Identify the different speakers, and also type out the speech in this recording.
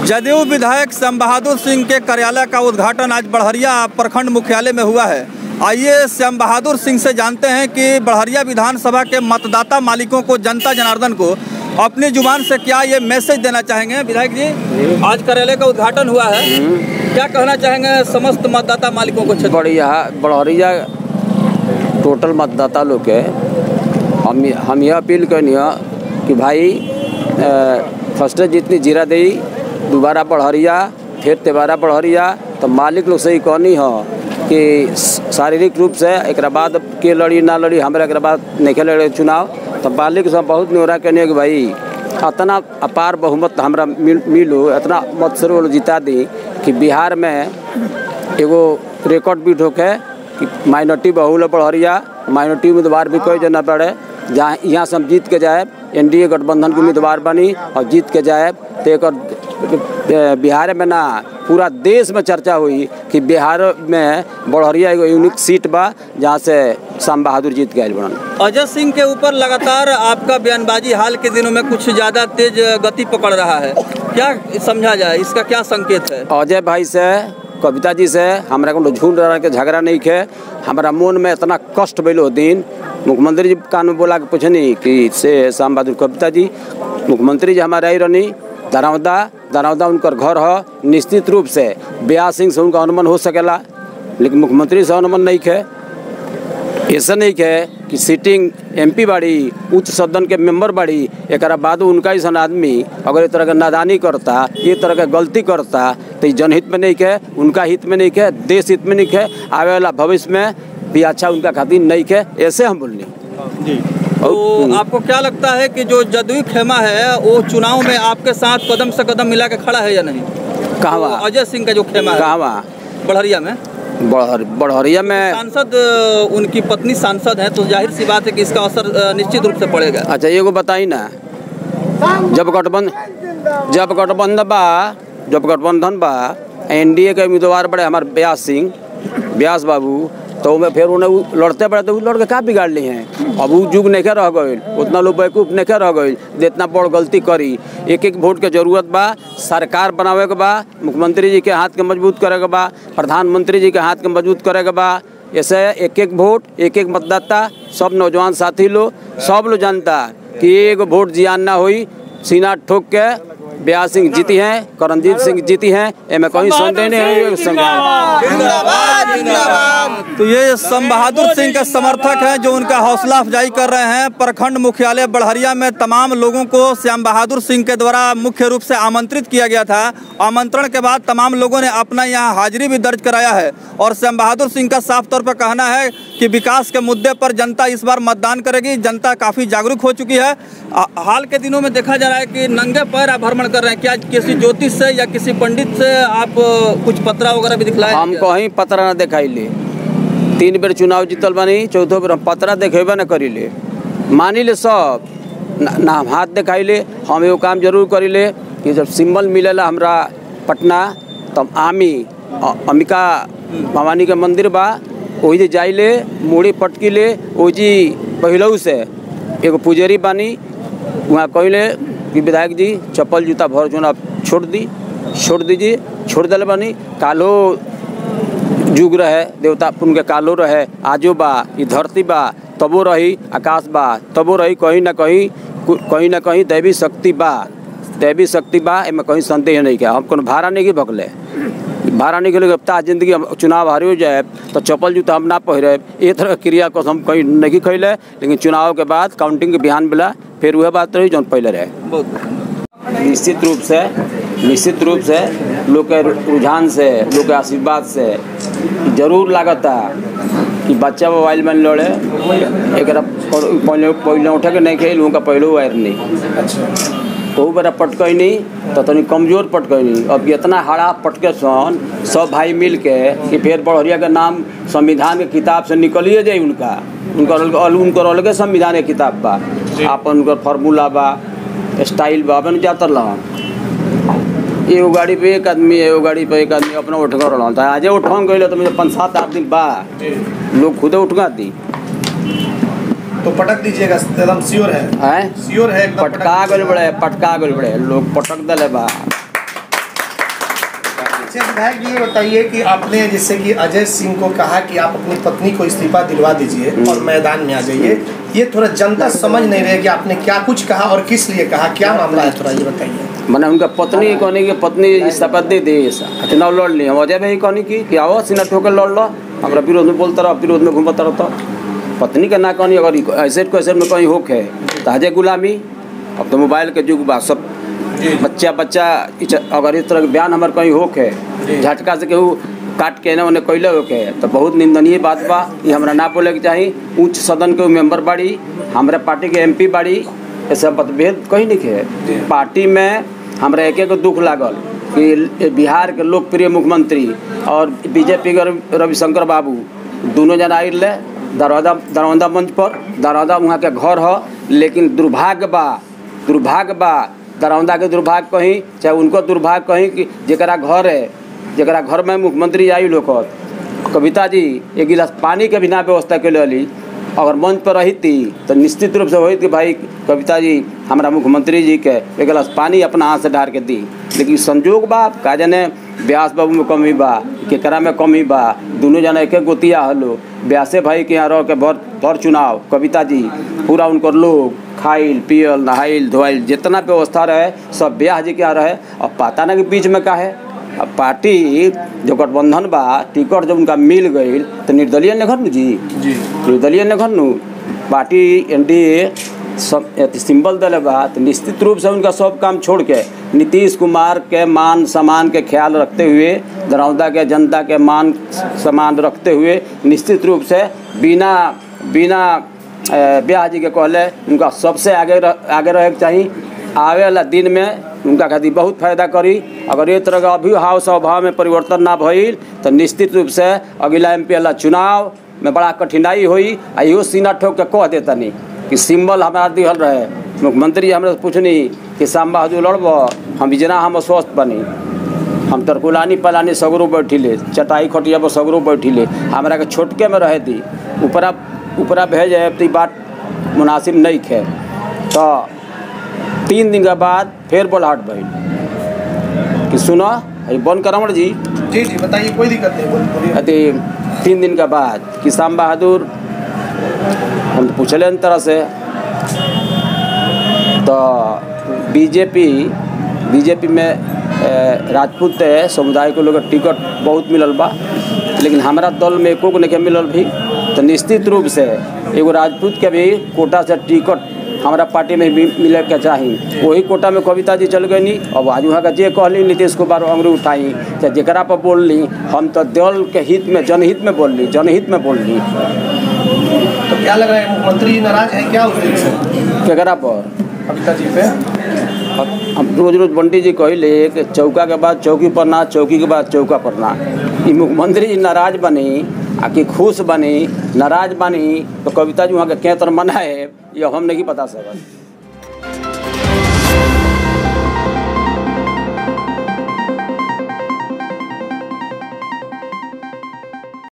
Speaker 1: जदयू विधायक श्याम बहादुर सिंह के कार्यालय का उद्घाटन आज बड़हरिया प्रखंड मुख्यालय में हुआ है। आइए श्याम बहादुर सिंह से जानते हैं कि बड़हरिया विधानसभा के मतदाता मालिकों को, जनता जनार्दन को अपनी जुबान से क्या ये मैसेज देना चाहेंगे। विधायक जी, आज कार्यालय का उद्घाटन हुआ है, क्या कहना चाहेंगे समस्त मतदाता मालिकों को?
Speaker 2: बड़हरिया टोटल मतदाता लोग के हम यह अपील करनी है कि भाई फर्स्ट जितनी जीरा दी दोबारा बढ़हरिया फिर तिबारा बढ़हरिया, तो मालिक लोग से ही कहनी हो कि शारीरिक रूप से एक बाद के लड़ी ना लड़ी हमारे एक बाद नहीं लड़े चुनाव, तो मालिक से बहुत न्योरा कहने कि भाई इतना अपार बहुमत हमारा मिलो, इतना मत से जिता दी कि बिहार में एगो रिकॉर्ड भी ठोके कि माइनॉरिटी बहुल बढ़हरिया, माइनॉरिटी उम्मीदवार भी कोई जना पड़े, जहाँ यहाँ से हम जीत के जाए एनडीए गठबंधन के उम्मीदवार बनी और जीत के जाए तो एक बिहार में ना पूरा देश में चर्चा हुई कि बिहार में बढ़हरिया एगो यूनिक सीट बा जहाँ से श्याम बहादुर जीत गए बनन।
Speaker 1: अजय सिंह के ऊपर लगातार आपका बयानबाजी हाल के दिनों में कुछ ज़्यादा तेज गति पकड़ रहा है, क्या समझा जाए, इसका क्या संकेत है?
Speaker 2: अजय भाई से, कविता जी से हमारा को झूठ रहा के झगड़ा नहीं खे, हमारा मन में इतना कष्ट भैलो दिन मुख्यमंत्री जी कान में बोला के पूछनी कि से श्याम बहादुर कविता जी मुख्यमंत्री जी हमारे आई रहनी दरौदा उनकर घर हो, निश्चित रूप से ब्यास सिंह से उनका अनुमान हो सकेला, लेकिन मुख्यमंत्री से अनुमान नहीं खे। ऐसा नहीं खे कि सिटिंग एमपी बाड़ी, उच्च सदन के मेंबर बाड़ी, एक बाद उनका ही सन आदमी अगर इस तरह का नादानी करता, ये तरह का गलती करता तो जनहित में नहीं खे, उनका हित में नहीं खे, देश हित में नहीं खे, आवे वाला भविष्य में भी अच्छा उनका खातिर नहीं खे, ऐसे हम बोलने जी।
Speaker 1: तो आपको क्या लगता है कि जो जदयू खेमा है वो चुनाव में आपके साथ कदम से कदम मिला के खड़ा है या नहीं?
Speaker 2: कहाँ
Speaker 1: तो अजय सिंह का जो खेमा है
Speaker 2: कहाँ
Speaker 1: बढ़हरिया में,
Speaker 2: बढ़हरिया में
Speaker 1: सांसद उनकी पत्नी सांसद है, तो जाहिर सी बात है कि इसका असर निश्चित रूप से पड़ेगा। अच्छा,
Speaker 2: ये को बताई ना, जब गठबंधन बा एनडीए के उम्मीदवार बड़े हमारे ब्यास बाबू, तो मैं फिर उन्हें लड़ते पड़े तो लड़ के का बिगाड़ ली हैं। अब वो युग नहीं रह गए, उतना लोग बेवकूफ नहीं रह गए जितना बड़ गलती करी। एक एक वोट के जरूरत बा, सरकार बनावे के बा, मुख्यमंत्री जी के हाथ के मजबूत करे के बा, प्रधानमंत्री जी के हाथ के मजबूत करे के बा। ऐसे एक एक वोट, एक एक मतदाता, सब नौजवान साथी लोग सब लोग जानता कि एक वोट जियान ना हुई, सीना ठोक के ब्यास सिंह जीती हैं, करणजीत सिंह जीती हैं, एमे कोई संदेह नहीं है।
Speaker 1: तो ये श्याम बहादुर सिंह के समर्थक हैं जो उनका हौसला अफजाई कर रहे हैं। प्रखंड मुख्यालय बढ़हरिया में तमाम लोगों को श्याम बहादुर सिंह के द्वारा मुख्य रूप से आमंत्रित किया गया था। आमंत्रण के बाद तमाम लोगों ने अपना यहाँ हाजिरी भी दर्ज कराया है और श्याम बहादुर सिंह का साफ तौर पर कहना है कि विकास के मुद्दे पर जनता इस बार मतदान करेगी। जनता काफ़ी जागरूक हो चुकी है। हाल के दिनों में देखा जा रहा है कि नंगे पैर आप भ्रमण कर रहे हैं, क्या किसी ज्योतिष से या किसी पंडित से आप कुछ पत्रा वगैरह भी दिखलाए?
Speaker 2: हम कहीं पत्रा ना दिखाई ले, 3 बेर चुनाव जीतल बानी, 4थो बेर हम पत्रा देखेबे न करी ले, मानी ले सब ना हम हाथ दिखाई ले। हम एगो काम जरूर करी ले कि जब सिंबल मिलेला हमरा पटना तब अम्बिका भवानी के मंदिर बा, वही जे जाइले मूड़ी पटकी ले, ओजी पहलू से एगो पुजारी बानी वहाँ कहले कि विधायक जी चप्पल जूता भर चुनाव छोड़ दीजिए, छोड़ दिले बानी। कालो जुग रहे, देवता उनके कालो रहे, आजो बा, ये धरती बा तबो रही, आकाश बा तबो रही, कहीं ना कहीं दैवी शक्ति बा, एमे कहीं संदेह नहीं क्या। हम कोनो भाड़ा नहीं भगले, भाड़ा नहीं खेले जिंदगी चुनाव हारी हो जाए तो चप्पल जूता हम ना पहिरे, ये तरह क्रिया को हम कहीं नहीं खैले, लेकिन चुनाव के बाद काउंटिंग के बिहान मिला फिर वह बात रही जो पहले रहे। निश्चित रूप से लोग के रुझान से, लोग के आशीर्वाद से जरूर लागता कि बच्चा मोबाइल में लड़े, एक पहले उठे के नहीं खेल उनका पहले वायर नहीं, वो बड़ा पटकई नहीं तो तनी कमजोर पटकई नहीं। अब इतना हरा पटके सन सब भाई मिल के कि फिर बढ़हरिया का नाम संविधान के किताब से निकलिए जाए, उनकर अलगे संविधान के किताब बा, आपन उनकर फार्मूला बा, स्टाइल बा, अपन जातर ला एगो गाड़ी पे एक आदमी अपना उठगा रहा आज उठंग गए तो मुझे 5-7 दिन बा लोग खुदे उठगा दी
Speaker 3: तो पटक दीजिएगा, एकदम श्योर है, श्योर है,
Speaker 2: पटका गल बड़े लोग पटक दले बा।
Speaker 3: अच्छा विधायक जी, ये बताइए कि आपने जिससे कि अजय सिंह को कहा कि आप अपनी पत्नी को इस्तीफा दिलवा दीजिए और मैदान में आ जाइए, ये थोड़ा जनता समझ नहीं रही कि आपने क्या कुछ कहा और किस लिए कहा, क्या मामला है, थोड़ा ये बताइए।
Speaker 2: मैंने उनका पत्नी कहने की पत्नी शपथ दे दे चुनाव लड़ ली, हम अजय भाई कहनी कि आओ सीना ठोकर लड़ लो, हमारा विरोध में बोलता रहो, विरोध में घूमता रहता। पत्नी का ना कहनी, अगर ऐसे क्वेश्चन में कहीं होक है तो हजे गुलामी। अब तो मोबाइल के युग बा, सब बच्चा अगर इस तरह के बयान हमारे कहीं होक है, झटका से केहू काट के ना उन्हें कैले होके तो बहुत निंदनीय बात बा। ये हमरा ना बोले के चाहिए। उच्च सदन के मेंबर बाड़ी, हमारे पार्टी के MP बाड़ी, ये सब मतभेद कहीं नहीं है। पार्टी में हमरा एक दुख लागल कि बिहार के लोकप्रिय मुख्यमंत्री और BJP के रविशंकर बाबू दोनों जना आए दरौंदा मंच पर। दरौंदा वहाँ के घर हो, लेकिन दुर्भाग्य बा दरौंदा के दुर्भाग्य कहीं, चाहे उनको दुर्भाग्य कहीं कि जरा घर है, जरा घर में मुख्यमंत्री आई लोग। कविता जी एक गिलास पानी के बिना व्यवस्था के लिए अगर मंच पर रही थी तो निश्चित रूप से वही कि भाई कविता जी हमारा मुख्यमंत्री जी के एक गिलास पानी अपना हाथ से ढार के दी। लेकिन संजोग बा का जाने व्यास बाबू में कमी बा, केकरा में कमी बा, दोनों जना एक गोतिया हलो। व्यासे भाई के यहाँ रह के भर चुनाव कविता जी पूरा उनको लोग खाइल पियल नहाइल धोइल जितना व्यवस्था रहे सब ब्याह जी के यहाँ रहे। और पता ना कि बीच में का है। अब पार्टी जो गठबंधन बा, टिकट जब उनका मिल गई तो निर्दलीय ने घरनु जी निर्दलीय ने घरनु पार्टी NDA सिंबल दल बा, तो निश्चित रूप से उनका सब काम छोड़ के नीतीश कुमार के मान सम्मान के ख्याल रखते हुए, दरौंदा के जनता के मान सम्मान रखते हुए निश्चित रूप से बिना ब्याह जी के कहले उनका सबसे आगे रहे के चाहिए। आवे वाला दिन में उनका खातिर बहुत फायदा करी। अगर ये तरह का अभी हाव स्वभाव में परिवर्तन ना भइल तो निश्चित रूप से अगला MP वाला चुनाव में बड़ा कठिनाई हुई। इहो सीना ठोक के कह देता नहीं कि सिंबल हमारा दिहल रहे। मुख्यमंत्री हमसे पूछनी कि श्याम बहादुर लड़ब, हम इजना हम स्वस्थ बनी, हम तरकुलानी पलानी सगरो बैठिले, चटाई खटिया पर सगरो बैठिले, हमारा के छोटके में रहे दी ऊपरा भेज है तो बात मुनासिब नहीं खे। तो 3 दिन के बाद फिर बोलाहट भइल कि सुनो बंद करमण जी
Speaker 3: बताइए, कोई दिक्कत नहीं,
Speaker 2: बोलिए। 3 दिन के बाद कि श्याम बहादुर हम पूछले इन तरह से तो बीजेपी में राजपूत समुदाय के लोग टिकट बहुत मिलल बा, लेकिन हमारा दल में एको नहीं मिलल भी। तो निश्चित रूप से एगो राजपूत के भी कोटा से टिकट हमारा पार्टी में भी मिले के चाहिए। वही कोटा में कविता जी चल गई। अब आज वहाँ का जे कहली नीतीश कुमार अंगुरी उठाई तो जरा पर बोल ली, हम तो दल के हित में जनहित में बोल ली।
Speaker 3: तो क्या लग रहा है, मुख्यमंत्री नाराज है क्या उससे?
Speaker 2: केकरा पर?
Speaker 3: कविता जी पे।
Speaker 2: हम रोज बंटी जी कहले कि चौका के बाद चौकी पर ना, चौकी के बाद चौका पर ना। ये मुख्यमंत्री जी नाराज बनी आकि खुश बनी, नाराज बनी तो कविता जी वहाँ के क्या तरह मनाए ये हम नहीं बता सकते।